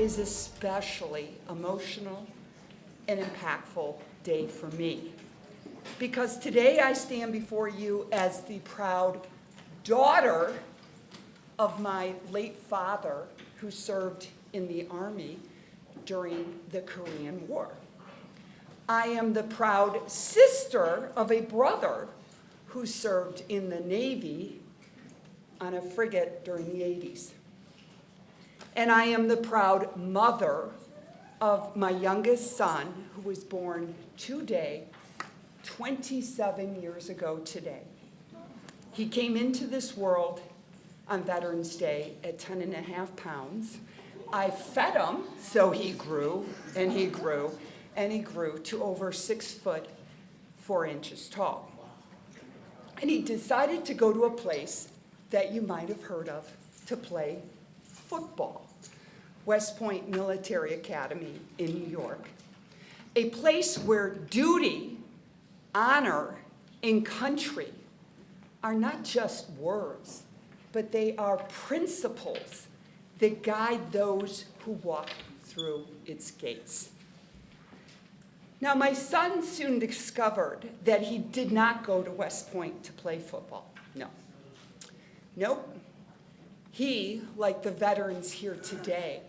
is especially emotional and impactful day for me, because today I stand before you as the proud daughter of my late father, who served in the Army during the Korean War. I am the proud sister of a brother who served in the Navy on a frigate during the 80s. And I am the proud mother of my youngest son, who was born today, 27 years ago today. He came into this world on Veterans Day at 10.5 pounds. I fed him, so he grew, and he grew, and he grew to over 6 foot 4 inches tall. And he decided to go to a place that you might have heard of to play football, West Point Military Academy in New York, a place where duty, honor, and country are not just words, but they are principles that guide those who walk through its gates. Now, my son soon discovered that he did not go to West Point to play football. Nope. He, like the veterans here today,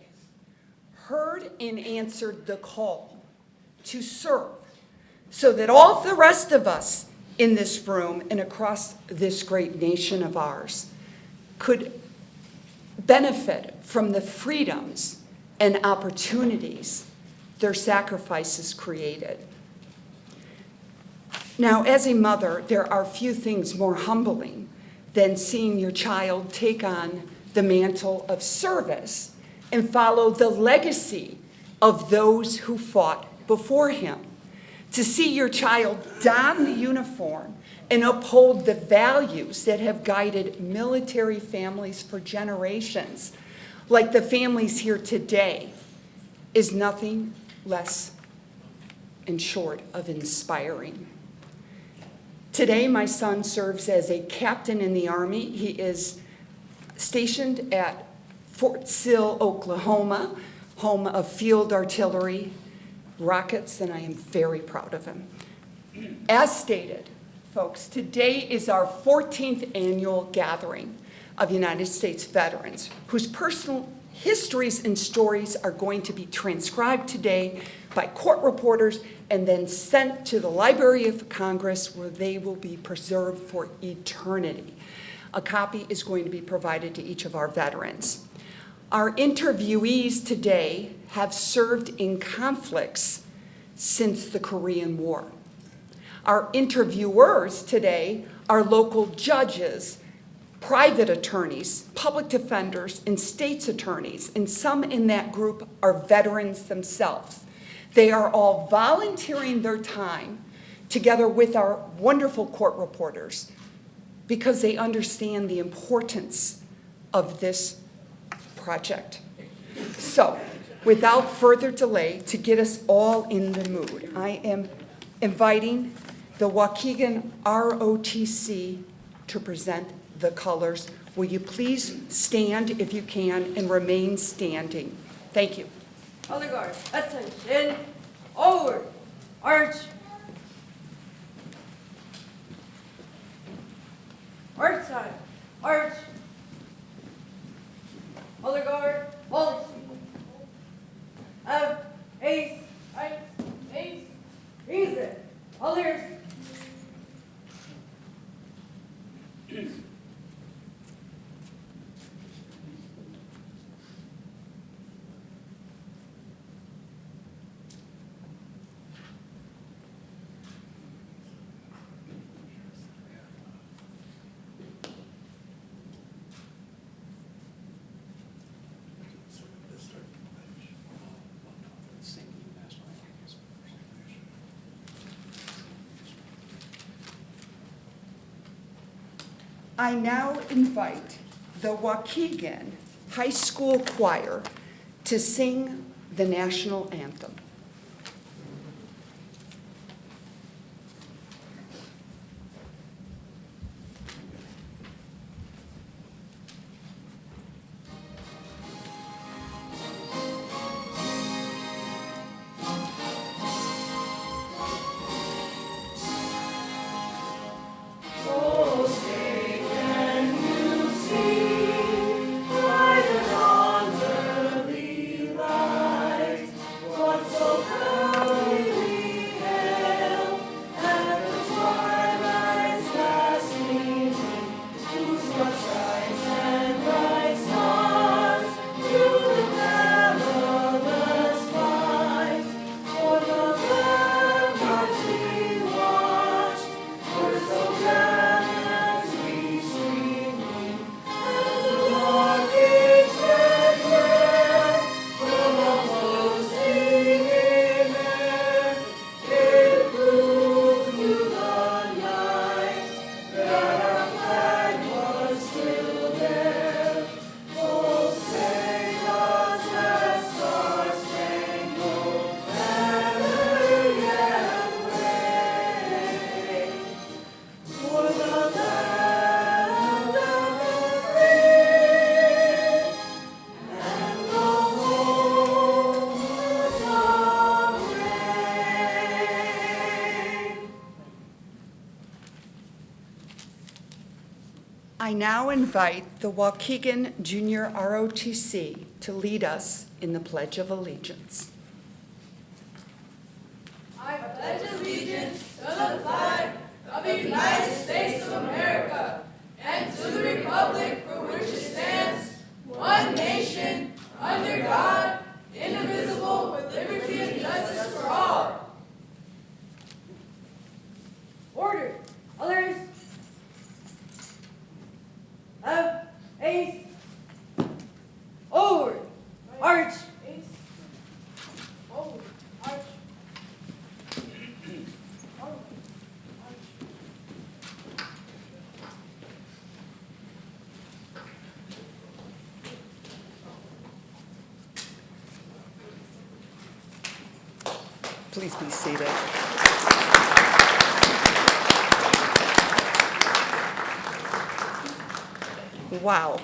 heard and answered the call to serve so that all the rest of us in this room and across this great nation of ours could benefit from the freedoms and opportunities their sacrifices created. Now, as a mother, there are few things more humbling than seeing your child take on the mantle of service and follow the legacy of those who fought before him. To see your child don the uniform and uphold the values that have guided military families for generations, like the families here today, is nothing less and short of inspiring. Today, my son serves as a captain in the Army. He is stationed at Fort Sill, Oklahoma, home of field artillery, rockets, and I am very proud of him. As stated, folks, today is our 14th annual gathering of United States veterans whose personal histories and stories are going to be transcribed today by court reporters and then sent to the Library of Congress, where they will be preserved for eternity. A copy is going to be provided to each of our veterans. Our interviewees today have served in conflicts since the Korean War. Our interviewers today are local judges, private attorneys, public defenders, and state's attorneys, and some in that group are veterans themselves. They are all volunteering their time together with our wonderful court reporters because they understand the importance of this project. So, without further delay, to get us all in the mood, I am inviting the Waukegan ROTC to present the colors. Will you please stand if you can and remain standing? Thank you. Color guard, attention, forward, arch, arch side, arch, color guard, pulse, F, ace, right, ace, reason, colors. I now invite the Waukegan High School Choir to sing the national anthem. I now invite the Waukegan Junior ROTC to lead us in the Pledge of Allegiance. I pledge allegiance to the flag of the United States of America and to the republic for which it stands, one nation, under God, indivisible, with liberty and justice for all. Order. Others. Left. Ace. Forward. Arch. Ace. Forward. Arch. Please be seated. Wow.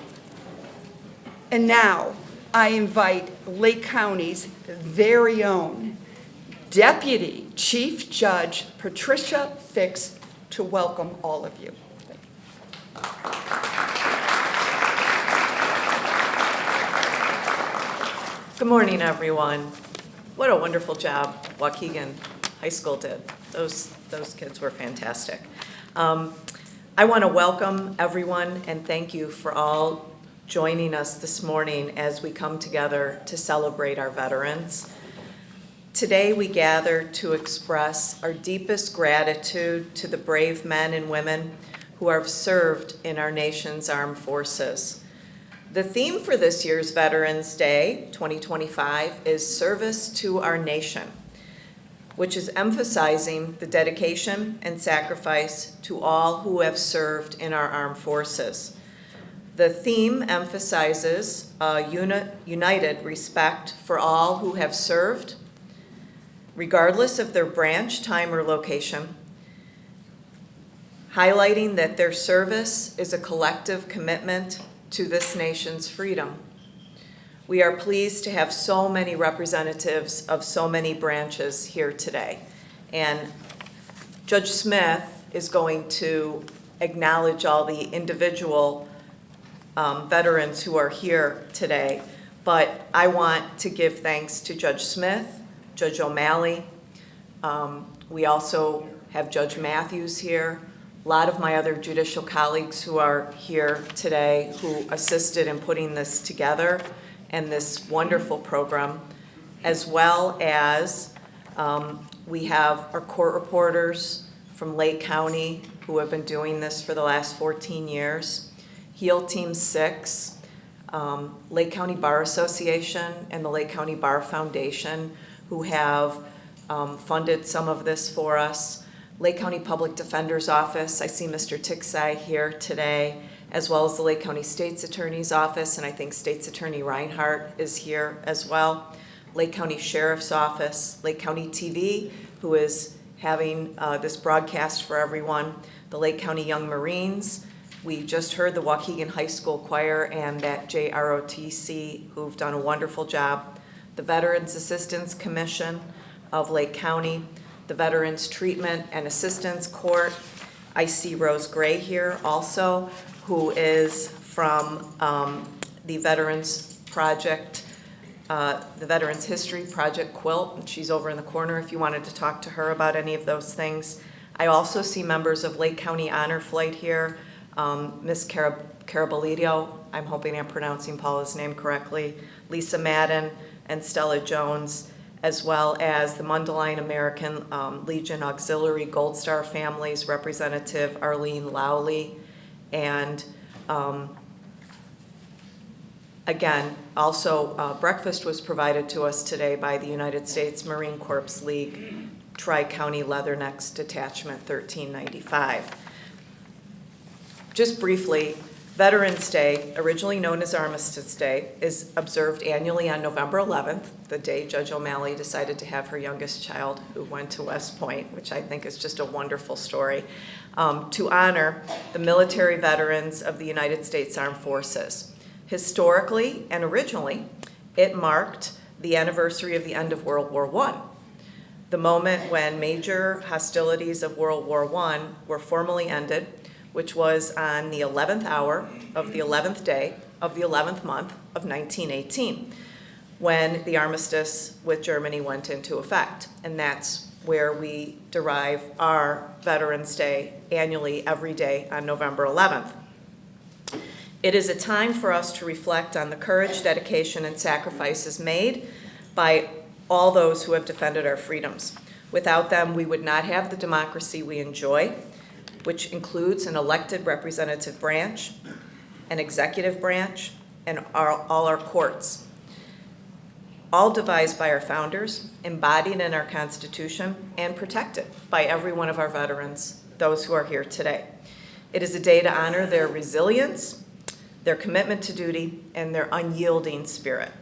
And now I invite Lake County's very own Deputy Chief Judge Patricia Fix to welcome all of you. Good morning, everyone. What a wonderful job Waukegan High School did. Those kids were fantastic. I want to welcome everyone and thank you for all joining us this morning as we come together to celebrate our veterans. Today we gather to express our deepest gratitude to the brave men and women who have served in our nation's armed forces. The theme for this year's Veterans Day 2025 is Service to Our Nation, which is emphasizing the dedication and sacrifice to all who have served in our armed forces. The theme emphasizes a united respect for all who have served, regardless of their branch, time, or location, highlighting that their service is a collective commitment to this nation's freedom. We are pleased to have so many representatives of so many branches here today. And Judge Smith is going to acknowledge all the individual veterans who are here today. But I want to give thanks to Judge Smith, Judge O'Malley. We also have Judge Matthews here. A lot of my other judicial colleagues who are here today who assisted in putting this together and this wonderful program, as well as we have our court reporters from Lake County who have been doing this for the last 14 years, HEAL Team 6, Lake County Bar Association and the Lake County Bar Foundation who have funded some of this for us, Lake County Public Defender's Office, I see Mr. Tixai here today, as well as the Lake County State's Attorney's Office, and I think State's Attorney Reinhardt is here as well, Lake County Sheriff's Office, Lake County TV, who is having this broadcast for everyone, the Lake County Young Marines. We just heard the Waukegan High School Choir and that JROTC, who've done a wonderful job, the Veterans Assistance Commission of Lake County, the Veterans Treatment and Assistance Court. I see Rose Gray here also, who is from the Veterans Project, the Veterans History Project Quilt, and she's over in the corner if you wanted to talk to her about any of those things. I also see members of Lake County Honor Flight here, Ms. Carabolito, I'm hoping I'm pronouncing Paula's name correctly, Lisa Madden, and Stella Jones, as well as the Mundelein American Legion Auxiliary Gold Star families representative Arlene Lowley, and again, also breakfast was provided to us today by the United States Marine Corps League Tri-County Leathernecks Detachment 1395. Just briefly, Veterans Day, originally known as Armistice Day, is observed annually on November 11th, the day Judge O'Malley decided to have her youngest child who went to West Point, which I think is just a wonderful story, to honor the military veterans of the United States Armed Forces. Historically and originally, it marked the anniversary of the end of World War I, the moment when major hostilities of World War I were formally ended which was on the 11th hour of the 11th day of the 11th month of 1918, when the armistice with Germany went into effect. And that's where we derive our Veterans Day annually every day on November 11th. It is a time for us to reflect on the courage, dedication, and sacrifices made by all those who have defended our freedoms. Without them, we would not have the democracy we enjoy, which includes an elected representative branch, an executive branch, and all our courts, all devised by our founders, embodied in our Constitution, and protected by every one of our veterans, those who are here today. It is a day to honor their resilience, their commitment to duty, and their unyielding spirit.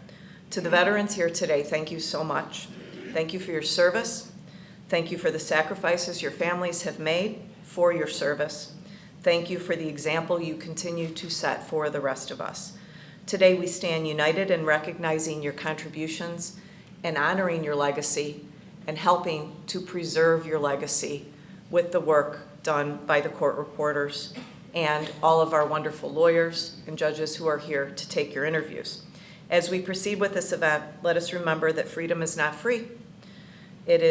To the veterans here today, thank you so much. Thank you for your service. Thank you for the sacrifices your families have made for your service. Thank you for the example you continue to set for the rest of us. Today we stand united in recognizing your contributions and honoring your legacy and helping to preserve your legacy with the work done by the court reporters and all of our wonderful lawyers and judges who are here to take your interviews. As we proceed with this event, let us remember that freedom is not free. It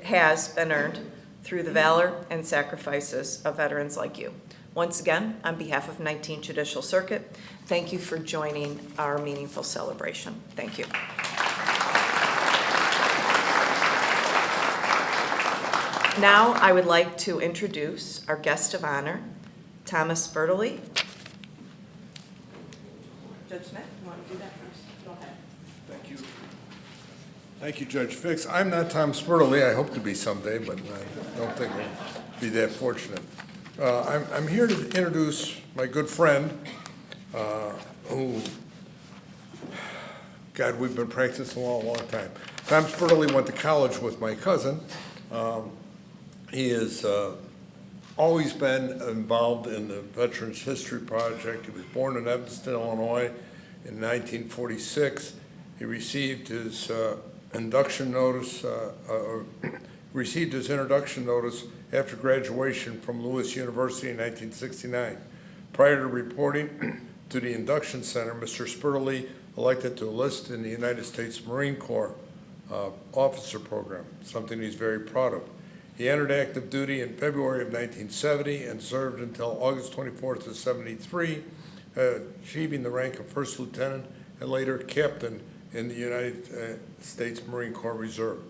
has been earned through the valor and sacrifices of veterans like you. Once again, on behalf of 19th Judicial Circuit, thank you for joining our meaningful celebration. Thank you. Now, I would like to introduce our guest of honor, Thomas Bertoli. Judge Smith, you want to do that first? Go ahead. Thank you. Thank you, Judge Fix. I'm not Tom Spertoli. I hope to be someday, but I don't think I'll be that fortunate. I'm here to introduce my good friend, who, God, we've been practicing a long time. Tom Spertoli went to college with my cousin. He has always been involved in the Veterans History Project. He was born in Evanston, Illinois in 1946. He received his introduction notice after graduation from Lewis University in 1969. Prior to reporting to the induction center, Mr. Spertoli elected to enlist in the United States Marine Corps officer program, something he's very proud of. He entered active duty in February of 1970 and served until August 24th of 73, achieving the rank of first lieutenant and later captain in the United States Marine Corps Reserve.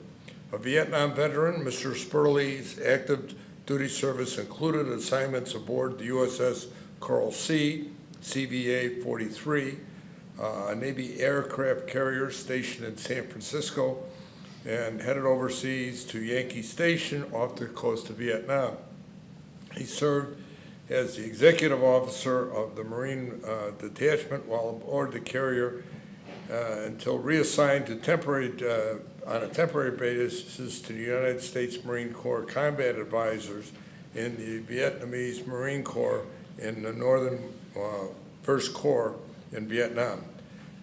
A Vietnam veteran, Mr. Spertoli's active duty service included assignments aboard the USS Coral Sea, CVA 43, a Navy aircraft carrier stationed in San Francisco, and headed overseas to Yankee Station off the coast of Vietnam. He served as the executive officer of the Marine detachment while aboard the carrier until reassigned to on a temporary basis to the United States Marine Corps combat advisors in the Vietnamese Marine Corps in the Northern First Corps in Vietnam.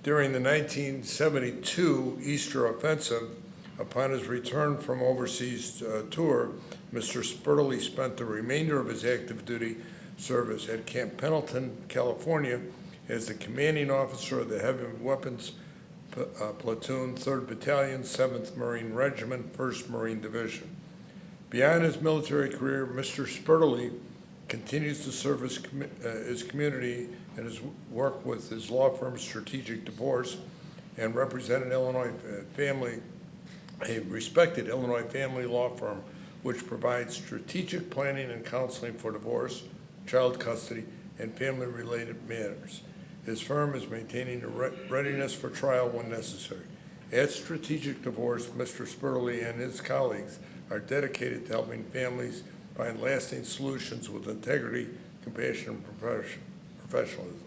During the 1972 Easter offensive, upon his return from overseas tour, Mr. Spertoli spent the remainder of his active duty service at Camp Pendleton, California, as the commanding officer of the Heavy Weapons Platoon, 3rd Battalion, 7th Marine Regiment, 1st Marine Division. Beyond his military career, Mr. Spertoli continues to serve his community and his work with his law firm, Strategic Divorce, and represented a respected Illinois family law firm which provides strategic planning and counseling for divorce, child custody, and family-related matters. His firm is maintaining a readiness for trial when necessary. At Strategic Divorce, Mr. Spertoli and his colleagues are dedicated to helping families find lasting solutions with integrity, compassion, and professionalism.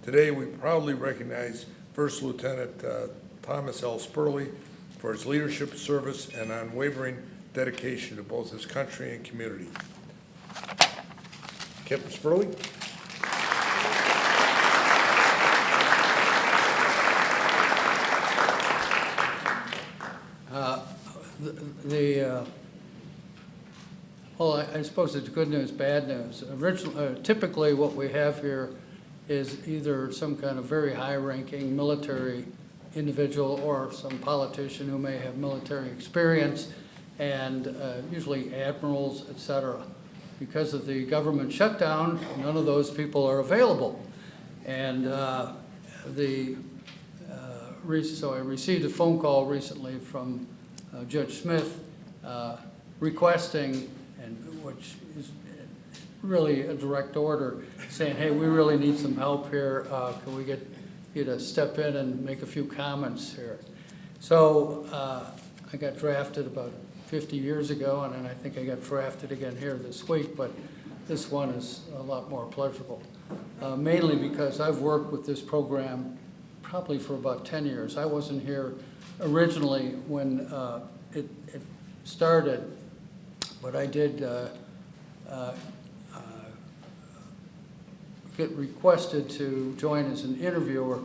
Today, we proudly recognize First Lieutenant Thomas L. Spertoli for his leadership, service, and unwavering dedication to both his country and community. Captain Spertoli. Well, I suppose it's good news, bad news. Typically, what we have here is either some kind of very high-ranking military individual or some politician who may have military experience, and usually admirals, et cetera. Because of the government shutdown, none of those people are available. And so I received a phone call recently from Judge Smith requesting, and which is really a direct order, saying, hey, we really need some help here. Can we get you to step in and make a few comments here? So I got drafted about 50 years ago, and then I think I got drafted again here this week, but this one is a lot more pleasurable. Mainly because I've worked with this program probably for about 10 years. I wasn't here originally when it started, but I did get requested to join as an interviewer,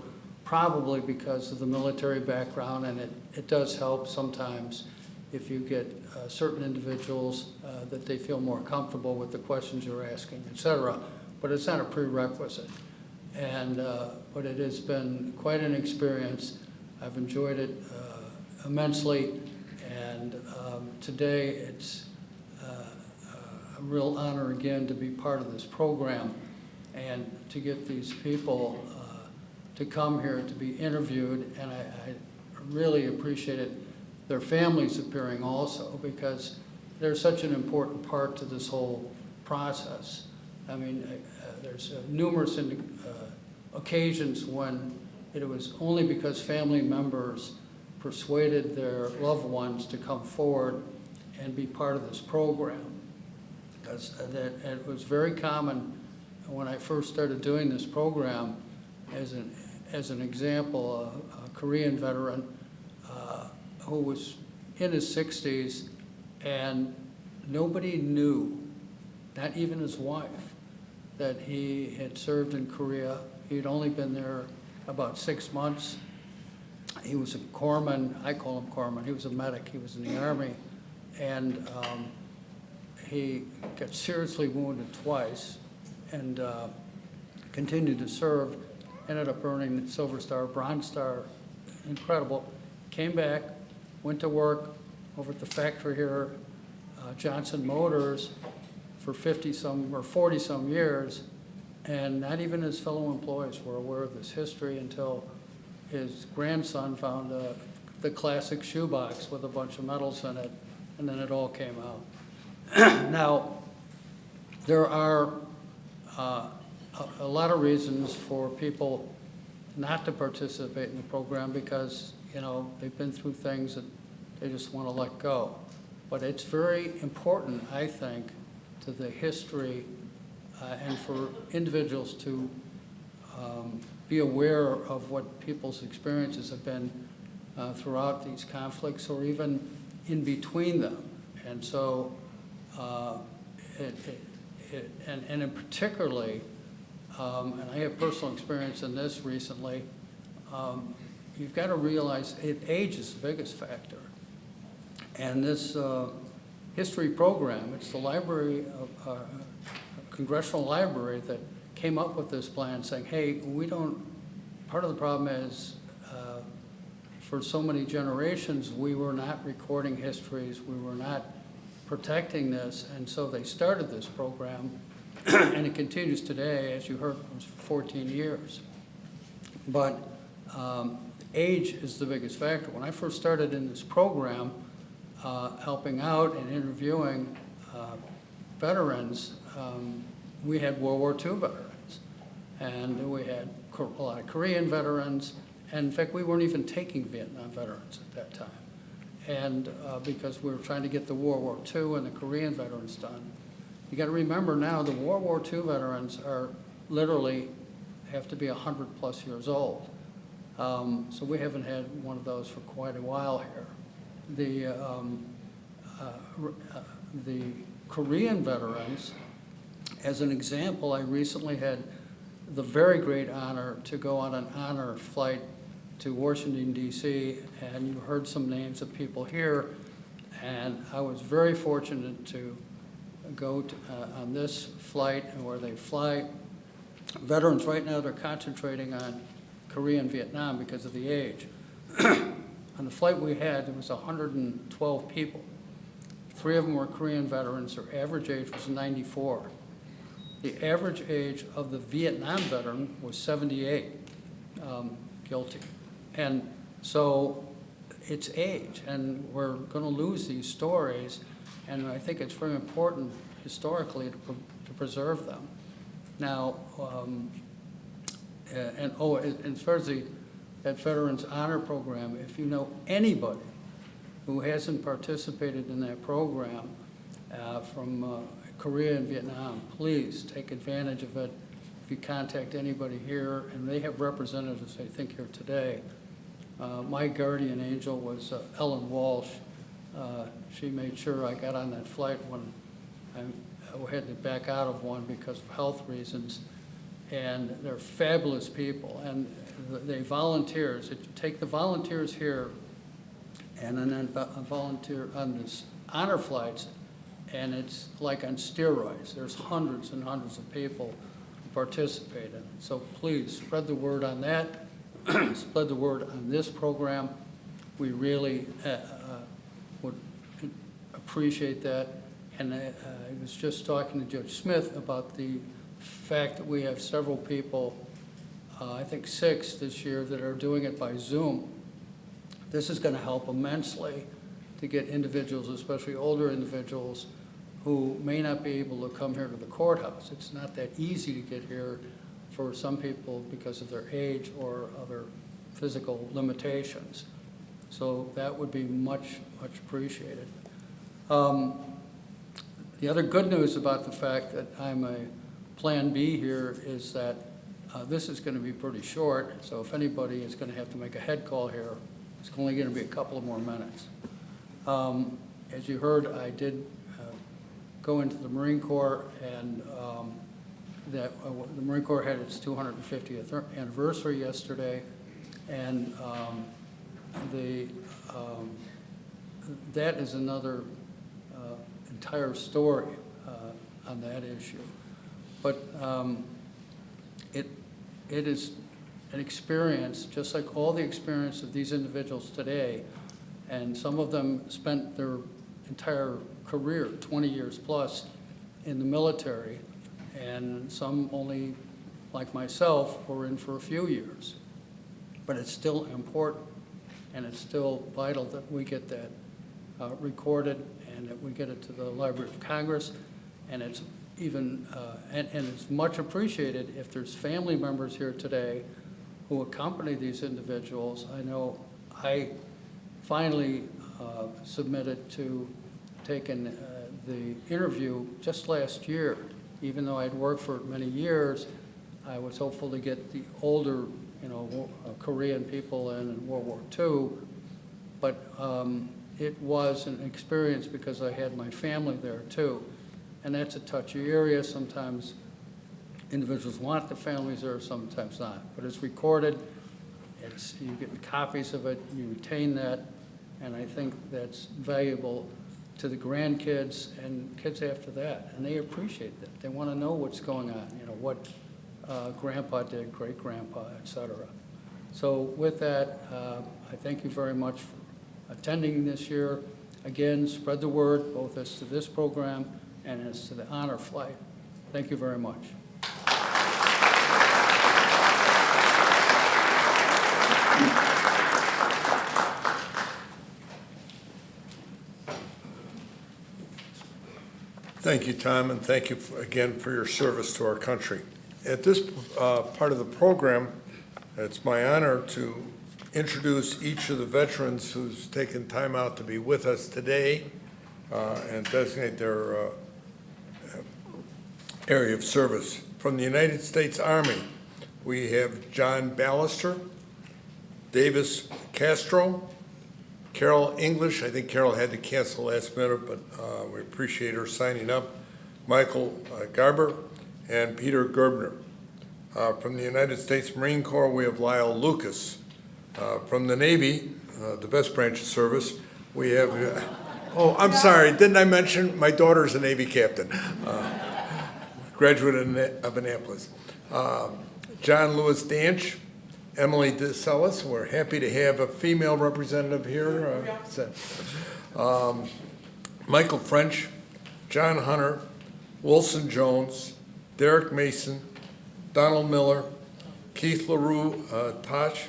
probably because of the military background, and it does help sometimes if you get certain individuals that they feel more comfortable with the questions you're asking, et cetera. But it's not a prerequisite. And, but it has been quite an experience. I've enjoyed it immensely. And today it's a real honor again to be part of this program and to get these people to come here to be interviewed. And I really appreciate it. Their families appearing also, because they're such an important part to this whole process. I mean, there's numerous occasions when it was only because family members persuaded their loved ones to come forward and be part of this program. Because it was very common when I first started doing this program. As an example, a Korean veteran who was in his 60s, and nobody knew, not even his wife, that he had served in Korea. He'd only been there about 6 months. He was a corpsman. I call him corpsman. He was a medic. He was in the Army. And he got seriously wounded twice and continued to serve. Ended up earning the Silver Star, Bronze Star. Incredible. Came back, went to work over at the factory here, Johnson Motors, for 50-some or 40-some years, and not even his fellow employees were aware of this history until his grandson found the classic shoebox with a bunch of medals in it, and then it all came out. Now, there are a lot of reasons for people not to participate in the program because, you know, they've been through things that they just want to let go. But it's very important, I think, to the history and for individuals to be aware of what people's experiences have been throughout these conflicts or even in between them. And so, and in particularly, and I have personal experience in this recently, you've got to realize age is the biggest factor. And this history program, it's the library, congressional library that came up with this plan saying, hey, we don't, part of the problem is for so many generations, we were not recording histories, we were not protecting this, and so they started this program, and it continues today, as you heard, it was for 14 years. But age is the biggest factor. When I first started in this program, helping out and interviewing veterans, we had World War II veterans, and we had a lot of Korean veterans, and in fact, we weren't even taking Vietnam veterans at that time, and because we were trying to get the World War II and the Korean veterans done. You got to remember now, the World War II veterans are literally have to be 100+ years old, so we haven't had one of those for quite a while here. The Korean veterans, as an example, I recently had the very great honor to go on an honor flight to Washington, D.C., and you heard some names of people here, and I was very fortunate to go on this flight and where they fly. Veterans right now, they're concentrating on Korea and Vietnam because of the age. On the flight we had, there was 112 people. 3 of them were Korean veterans. Their average age was 94. The average age of the Vietnam veteran was 78, guilty. And so it's age, and we're going to lose these stories, and I think it's very important historically to preserve them. Now, as far as that Veterans Honor Program, if you know anybody who hasn't participated in that program from Korea and Vietnam, please take advantage of it. If you contact anybody here, and they have representatives, I think, here today. My guardian angel was Ellen Walsh. She made sure I got on that flight when I had to back out of one because of health reasons. And they're fabulous people, and they volunteers. Take the volunteers here, and then volunteer on this honor flights, and it's like on steroids. There's hundreds and hundreds of people who participate in it. So please spread the word on that. Spread the word on this program. We really would appreciate that. And I was just talking to Judge Smith about the fact that we have several people, I think 6 this year, that are doing it by Zoom. This is going to help immensely to get individuals, especially older individuals, who may not be able to come here to the courthouse. It's not that easy to get here for some people because of their age or other physical limitations. So that would be much, much appreciated. The other good news about the fact that I'm a Plan B here is that this is going to be pretty short, so if anybody is going to have to make a head call here, it's only going to be a couple of more minutes. As you heard, I did go into the Marine Corps, and the Marine Corps had its 250th anniversary yesterday, and that is another entire story on that issue. But it is an experience, just like all the experience of these individuals today, and some of them spent their entire career, 20 years plus, in the military, and some only, like myself, were in for a few years. But it's still important, and it's still vital that we get that recorded and that we get it to the Library of Congress, and it's even, and it's much appreciated if there's family members here today who accompany these individuals. I know I finally submitted to taking the interview just last year. Even though I'd worked for many years, I was hopeful to get the older, Korean people in World War II, but it was an experience because I had my family there too. And that's a touchy area. Sometimes individuals want the families there, sometimes not. But it's recorded, you get copies of it, you retain that, and I think that's valuable to the grandkids and kids after that. And they appreciate that. They want to know what's going on, what grandpa did, great-grandpa, et cetera. So with that, I thank you very much for attending this year. Again, spread the word, both as to this program and as to the honor flight. Thank you very much. Thank you, Tom, and thank you again for your service to our country. At this part of the program, it's my honor to introduce each of the veterans who's taken time out to be with us today and designate their area of service. From the United States Army, we have John Ballister, Davis Castro, Carol English. I think Carol had to cancel last minute, but we appreciate her signing up. Michael Garber and Peter Gerbner. From the United States Marine Corps, we have Lyle Lucas. From the Navy, the best branch of service, we have Oh, I'm sorry, didn't I mention my daughter's a Navy captain? Graduate of Annapolis. John Lewis Danch, Emily DeCellis, we're happy to have a female representative here. Michael French, John Hunter, Wilson Jones, Derek Mason, Donald Miller, Keith LaRue Tosh,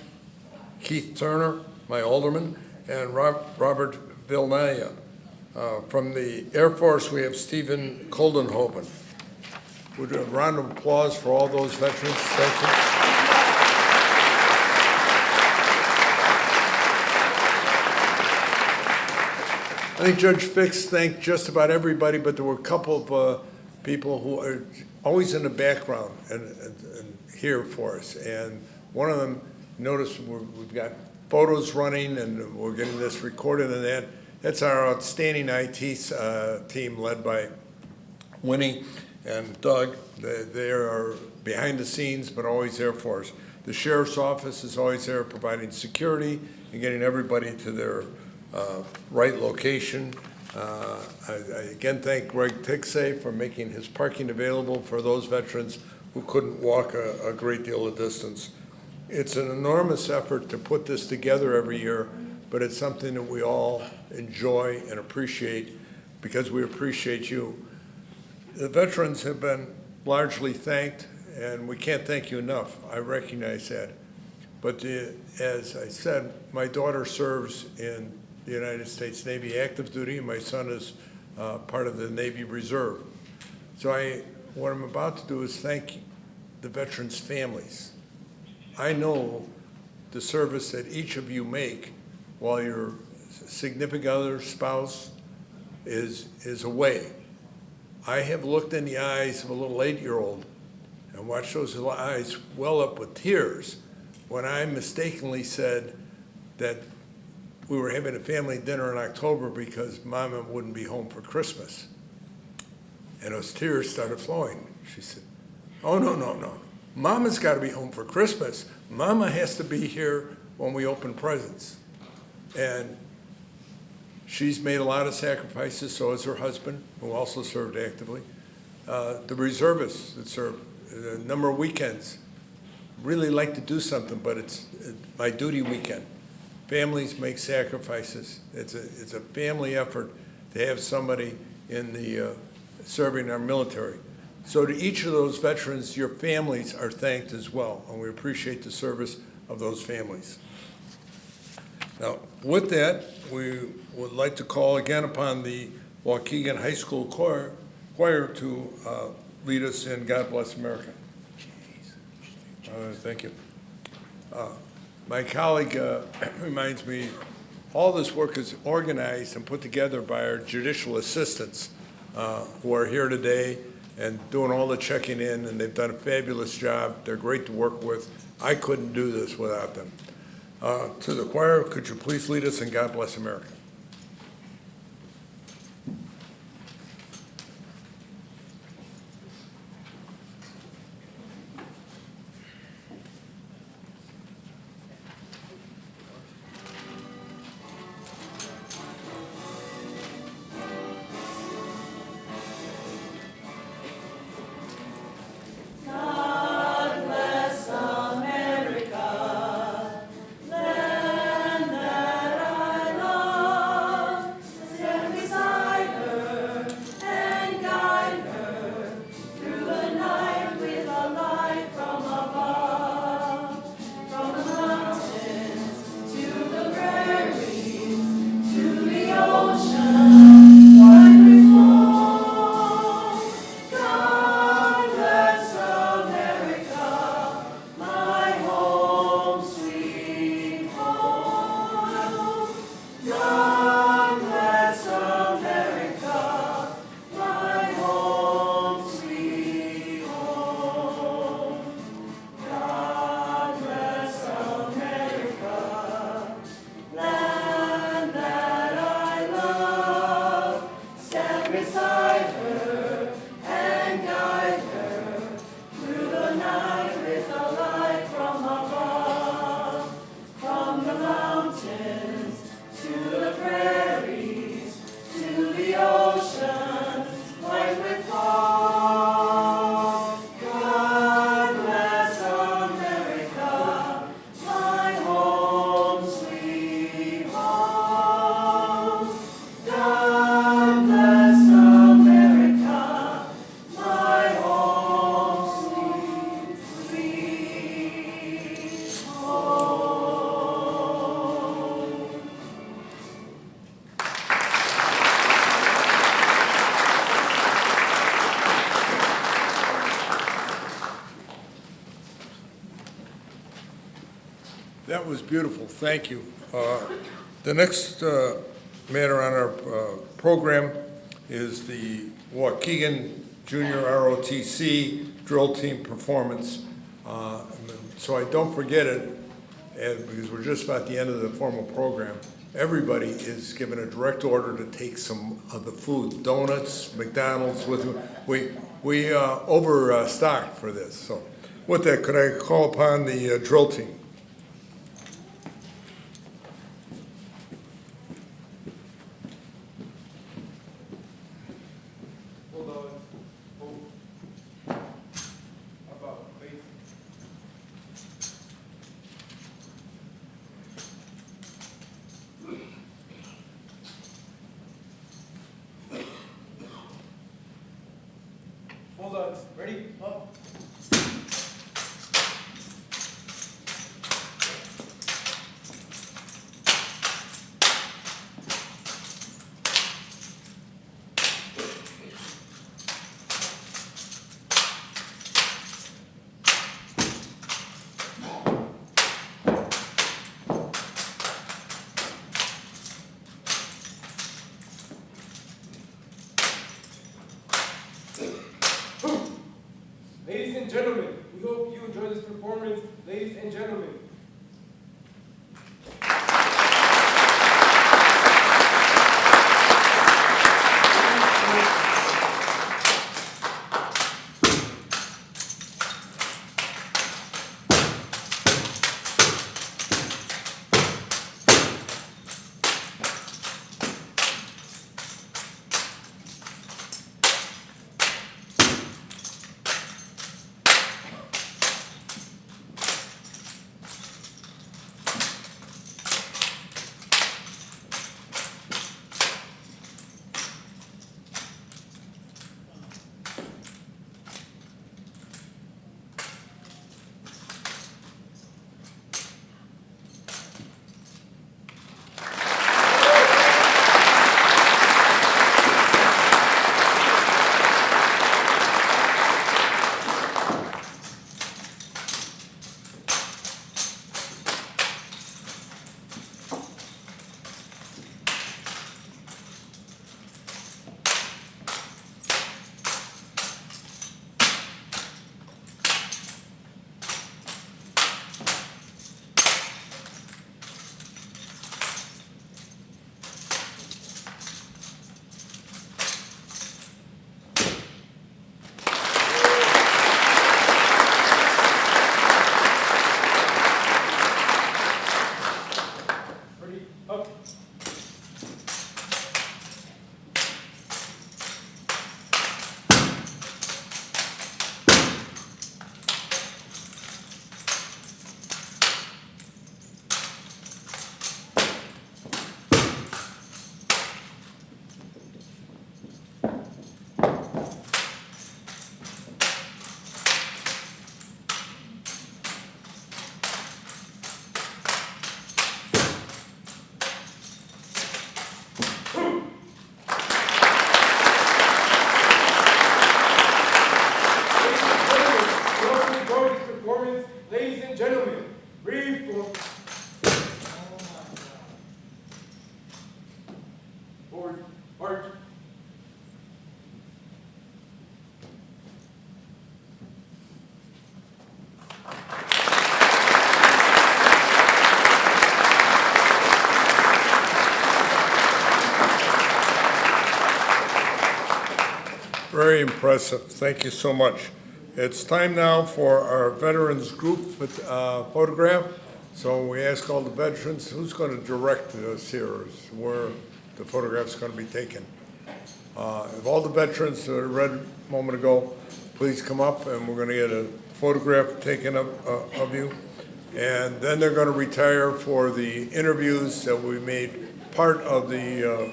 Keith Turner, my alderman, and Robert Vilnaya. From the Air Force, we have Stephen Koldenhoven. Would you have a round of applause for all those veterans? Thank you. I think Judge Fix thanked just about everybody, but there were a couple of people who are always in the background and here for us. And one of them, notice we've got photos running and we're getting this recorded, and that's our outstanding IT team led by Winnie and Doug. They are behind the scenes, but always there for us. The sheriff's office is always there providing security and getting everybody to their right location. I again thank Greg Tixay for making his parking available for those veterans who couldn't walk a great deal of distance. It's an enormous effort to put this together every year, but it's something that we all enjoy and appreciate because we appreciate you. The veterans have been largely thanked, and we can't thank you enough. I recognize that. But as I said, my daughter serves in the United States Navy active duty, and my son is part of the Navy Reserve. So what I'm about to do is thank the veterans' families. I know the service that each of you make while your significant other, spouse is away. I have looked in the eyes of a little 8-year-old and watched those eyes well up with tears when I mistakenly said that we were having a family dinner in October because Mama wouldn't be home for Christmas. And those tears started flowing. She said, oh, no. Mama's got to be home for Christmas. Mama has to be here when we open presents. And she's made a lot of sacrifices, so has her husband, who also served actively. The reservists that served a number of weekends. Really like to do something, but it's my duty weekend. Families make sacrifices. It's a family effort to have somebody in the serving our military. So to each of those veterans, your families are thanked as well, and we appreciate the service of those families. Now, with that, we would like to call again upon the Waukegan High School choir to lead us in God Bless America. Thank you. My colleague reminds me, all this work is organized and put together by our judicial assistants who are here today and doing all the checking in, and they've done a fabulous job. They're great to work with. I couldn't do this without them. To the choir, could you please lead us in God Bless America? Land that I love. That was beautiful, thank you. The next matter on our program is the Waukegan Junior ROTC Drill Team Performance. So I don't forget it, and because we're just about the end of the formal program, everybody is given a direct order to take some of the food, donuts, McDonald's, we overstocked for this. So with that, could I call upon the drill team? Hold on. Ready? Up. Ladies and gentlemen, we hope you enjoy this performance. Ladies and gentlemen. Ladies and gentlemen, breathe for forward, march. Very impressive. Thank you so much. It's time now for our veterans group photograph. So we ask all the veterans, who's going to direct us here, where the photograph's going to be taken. If all the veterans that I read a moment ago, please come up and we're going to get a photograph taken of you. And then they're going to retire for the interviews that we made part of the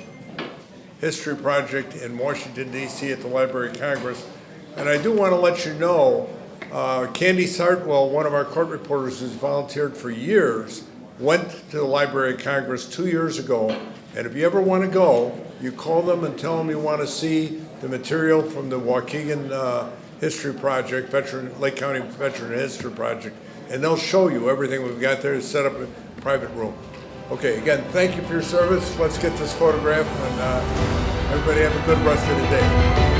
history project in Washington, D.C. at the Library of Congress. And I do want to let you know, Candy Sartwell, one of our court reporters who's volunteered for years, went to the Library of Congress 2 years ago. And if you ever want to go, you call them and tell them you want to see the material from the Waukegan History Project, Lake County Veteran History Project, and they'll show you everything we've got there, set up a private room. Okay, again, thank you for your service. Let's get this photograph, and everybody have a good rest of the day.